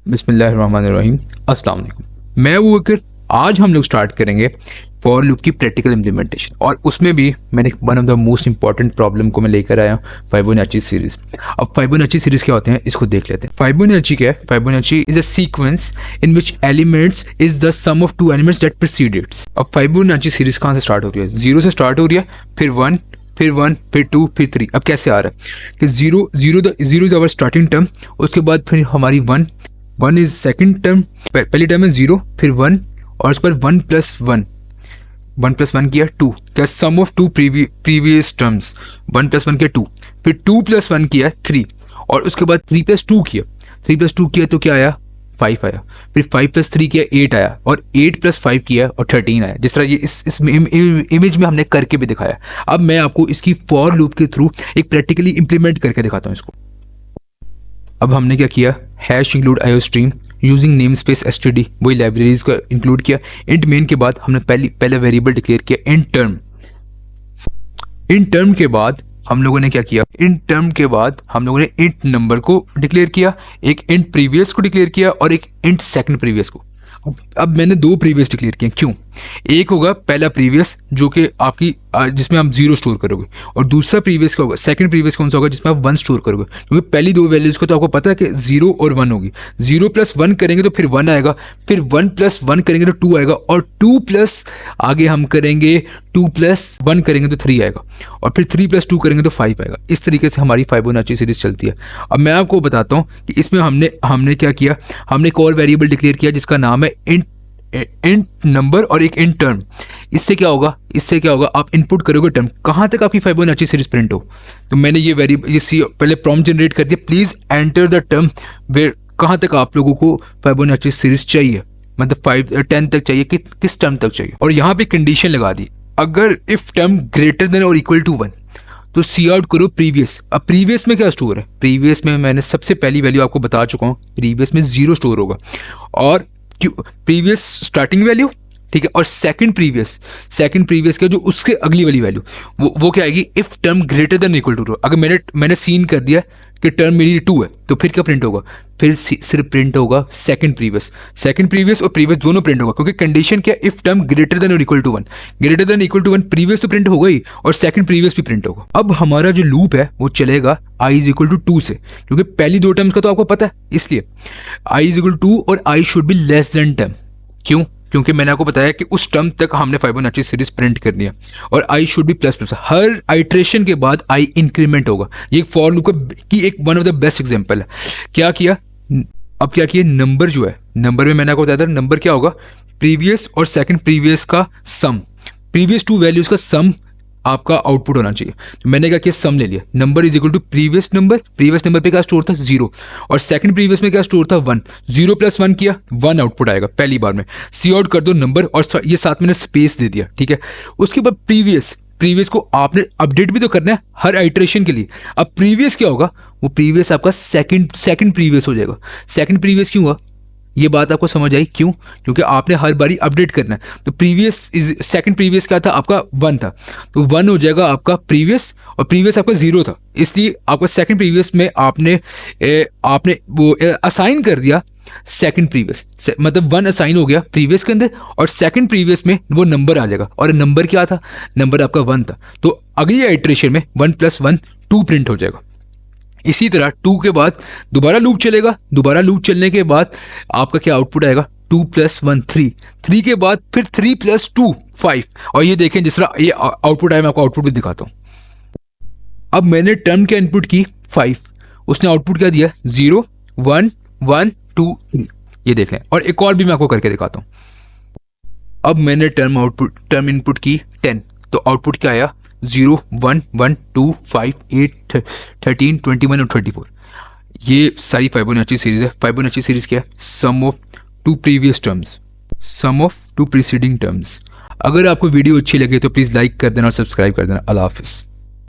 बिस्मिल्लाहिर्रहमानिर्रहीम। अस्सलाम वालेकुम। मैं वो कर आज हम लोग स्टार्ट करेंगे फॉर लूप की प्रैक्टिकल इम्प्लीमेंटेशन, और उसमें भी मैंने one of the most important problem को मैं लेकर आया हूँ, फाइबोनाची सीरीज। अब फाइबोनाची सीरीज क्या होते हैं इसको देख लेते हैं। फाइबोनाची क्या है? Fibonacci is a sequence in which elements is the sum of two elements that precedes. अब फाइबोनाची सीरीज कहाँ से स्टार्ट हो रही है? जीरो से स्टार्ट हो रही है, फिर वन, फिर 1, फिर 2, फिर 3। अब कैसे आ रहा है कि zero is our starting term, उसके बाद फिर हमारी 1 इज सेकंड टर्म, पहली टर्म है 0, फिर 1, और उसके बाद 1 + 1 किया 2, क्या सम ऑफ टू प्रीवियस टर्म्स। 1 + 1 किया 2, फिर 2 + 1 किया 3, और उसके बाद 3 + 2 किया, 3 + 2 किया तो क्या आया? 5 आया। फिर 5 + 3 किया 8 आया, और 8 + 5 किया और 13 आया। जिस तरह ये इस इमेज में हमने करके भी दिखाया। अब मैं आपको इसकी फॉर लूप के थ्रू एक प्रैक्टिकली इंप्लीमेंट करके दिखाता हूँ इसको। अब हमने क्या किया? Hash include iostream using name space STD, वही लाइब्रेरीज का इंक्लूड किया। इंट मेन के बाद हमने पहले वेरिएबल डिक्लेयर किया इंट टर्म। इंट टर्म के बाद हम लोगों ने क्या किया? इंट टर्म के बाद हम लोगों ने इंट नंबर को डिक्लेयर किया, एक इंट प्रीवियस को डिक्लेयर किया और एक इंट सेकंड प्रीवियस को। अब मैंने 2 प्रीवियस डिक्लेयर किए। क्यों? एक होगा पहला प्रीवियस जो कि आपकी जिसमें आप 0 स्टोर करोगे, और दूसरा प्रीवियस क्या होगा? सेकंड प्रीवियस कौन सा होगा? जिसमें आप 1 स्टोर करोगे। क्योंकि पहली 2 वैल्यूज को तो आपको पता है कि 0 और 1 होगी। 0 + 1 करेंगे तो फिर 1 आएगा, फिर 1 + 1 करेंगे तो 2 आएगा, और 2 प्लस आगे हम करेंगे 2 + 1 करेंगे तो 3 आएगा, और फिर 3 + 2 करेंगे तो 5 आएगा। इस तरीके से हमारी फाइबोनाची सीरीज चलती है। अब मैं आपको बताता हूँ कि इसमें हमने क्या किया। हमने एक और वेरिएबल डिक्लेयर किया जिसका नाम है इंट नंबर और एक इंट टर्म। इससे क्या होगा? आप इनपुट करोगे टर्म, कहाँ तक आपकी फाइबोनाची सीरीज प्रिंट हो। तो मैंने ये पहले प्रॉम्प्ट जनरेट कर दिया, please enter the term where, कहाँ तक आप लोगों को फाइबोनाची सीरीज चाहिए, मतलब 10 तक चाहिए कि किस टर्म तक चाहिए। और यहाँ पे कंडीशन लगा दी, अगर इफ टर्म ग्रेटर देन और इक्वल टू 1 तो सी आउट करो प्रीवियस। अब प्रीवियस में क्या स्टोर है? प्रीवियस में मैंने सबसे पहली वैल्यू आपको बता चुका हूँ, प्रीवियस में 0 स्टोर होगा, और प्रीवियस स्टार्टिंग वैल्यू, ठीक है, और सेकंड प्रीवियस का जो उसके अगली वाली वैल्यू वो क्या आएगी? If term greater than equal to 2। अगर मैंने सीन कर दिया कि टर्म मेरी 2 है तो फिर क्या प्रिंट होगा? फिर सिर्फ प्रिंट होगा सेकंड प्रीवियस और प्रीवियस दोनों प्रिंट होगा, क्योंकि कंडीशन क्या? इफ टर्म ग्रेटर देन और equal to 1। Greater than equal to 1 previous तो प्रिंट होगा ही, और सेकंड प्रीवियस भी प्रिंट होगा। अब हमारा जो लूप है वो चलेगा i = 2 से, क्योंकि पहली 2 टर्म्स का तो आपको पता है, इसलिए i = 2 और i should be less than term. क्यों? क्योंकि मैंने आपको बताया कि उस टर्म तक हमने फाइबोनाची सीरीज प्रिंट करनी है, और i should be ++। Her iteration के बाद i इंक्रीमेंट होगा। ये फॉर लूप की एक one of the best example है। क्या किया? अब क्या किया? नंबर जो है, नंबर में मैंने आपको बताया था नंबर क्या होगा? प्रीवियस और सेकंड प्रीवियस का सम, प्रीवियस 2 वैल्यूज का सम आपका आउटपुट होना चाहिए। तो मैंने क्या किया? सम ले लिया। नंबर = प्रीवियस नंबर पे क्या स्टोर था? 0, और सेकंड प्रीवियस में क्या स्टोर था? 1। 0 + 1 किया, 1 आउटपुट आएगा पहली बार में। सी आउट कर दो नंबर, और ये साथ मैंने स्पेस दे दिया, ठीक है। उसके बाद प्रीवियस को आपने अपडेट भी तो करना है हर आइट्रेशन के लिए। अब प्रीवियस क्या होगा? वो प्रीवियस आपका सेकंड प्रीवियस हो जाएगा। सेकंड प्रीवियस क्यों हुआ? ये बात आपको समझ आई? क्यों? क्योंकि आपने हर बारी अपडेट करना है। तो सेकंड प्रीवियस क्या था? आपका 1 था, तो 1 हो जाएगा आपका प्रीवियस, और प्रीवियस आपका 0 था, इसलिए आपका सेकंड प्रीवियस में आपने वो असाइन कर दिया सेकंड प्रीवियस, मतलब 1 असाइन हो गया प्रीवियस के अंदर, और सेकंड प्रीवियस में वो नंबर आ जाएगा। और नंबर क्या था? नंबर आपका 1 था, तो अगली आइट्रेशन में 1 + 1 2 प्रिंट हो जाएगा। इसी तरह 2 के बाद दोबारा लूप चलेगा। दोबारा लूप चलने के बाद आपका क्या आउटपुट आएगा? 2 + 1 3, 3 के बाद फिर 3 + 2 5। और ये देखें जिस तरह ये आउटपुट आया, मैं आपको आउटपुट भी दिखाता हूँ। अब मैंने टर्म के इनपुट की 5, उसने आउटपुट क्या दिया? 0 1 1 2 3। ये देख लें, और एक और भी मैं आपको करके दिखाता हूँ। अब मैंने टर्म इनपुट की 10, तो आउटपुट क्या आया? 0 1 1 2 5 8 13 21 और 34। ये सारी फाइबोनाची सीरीज है। फाइबोनाची सीरीज क्या है? Sum of 2 previous terms, sum of 2 preceding terms. अगर आपको वीडियो अच्छी लगे तो प्लीज़ लाइक कर देना और सब्सक्राइब कर देना। अल्लाह हाफिज़।